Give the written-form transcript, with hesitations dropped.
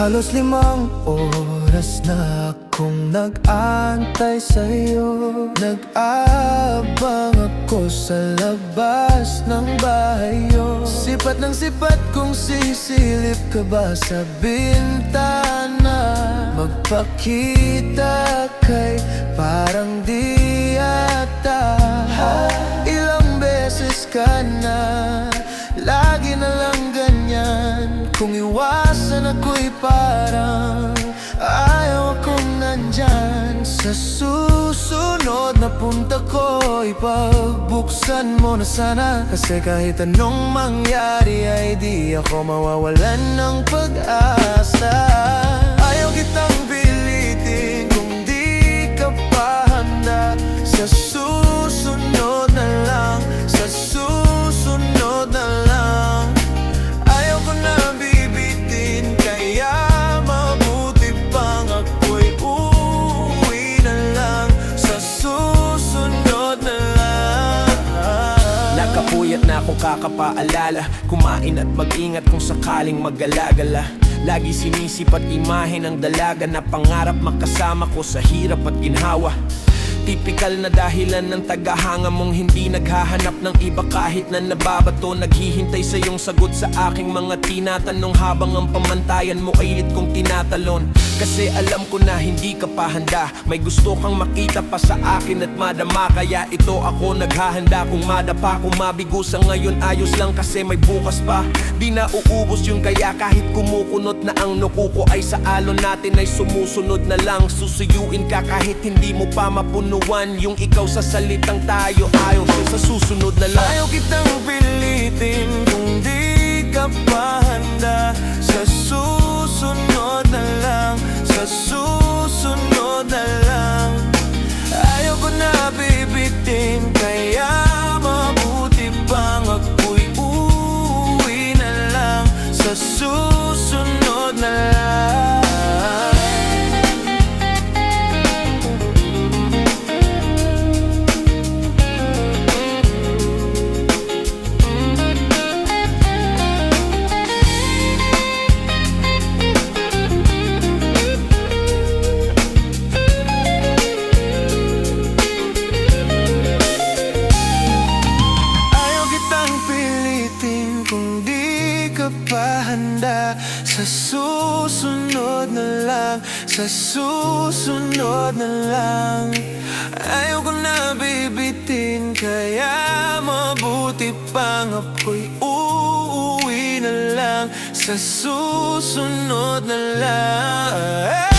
Halos 5 oras na akong nag-antay sa'yo. Nag-aabang ako sa labas ng bahayo. Sipat ng sipat kung sisilip ka ba sa bintana. Magpakita kay parang di ata. Ilang beses ka na, lagi na lang ganyan. Kung iwasan ako'y parang ayaw akong nandyan. Sa susunod na punta ko, ipagbuksan mo na sana. Kasi kahit anong mangyari ay di ako mawawalan ng pag-asa. Ayaw kitang pilitin kung di ka pa handa. Sa susunod na lang, sa susunod na lang. Ayaw ko na bibitin, kaya mabuti pang ako'y uuwi na lang. Sa susunod na lang. Nakapuyat na akong kakapaalala, kumain at mag-ingat kung sakaling mag-alagala. Lagi sinisip at imahe ng dalaga na pangarap makasama ko sa hirap at ginhawa. Tipikal na dahilan ng tagahanga mong hindi naghahanap ng iba kahit na nababato. Naghihintay sa iyong sagot sa aking mga tinatanong habang ang pamantayan mo ay lit kong tinatalon. Kasi alam ko na hindi ka pa handa, may gusto kang makita pa sa akin at madama. Kaya ito ako naghahanda, kung madapa, kung mabigo sa ngayon ayos lang kasi may bukas pa. Di na uubos yun kaya kahit kumukunot na ang nuko ko ay sa alon natin ay sumusunod na lang. Susuyuin ka kahit hindi mo pa mapunuan yung ikaw sa salitang tayo. Ayaw sa susunod na lang. Ayaw kitang pilitin kung di ka pa handa. Sa susunod na lang, sa susunod na lang. Ayaw ko na bibitin, kaya mabuti pang ako'y uuwi na lang. Sa susunod na lang. Kung di ka pa handa, sa susunod na lang, sa susunod na lang. Ayaw ko na bibitin, kaya mabuti pang ako'y uuwi na lang. Sa susunod na lang.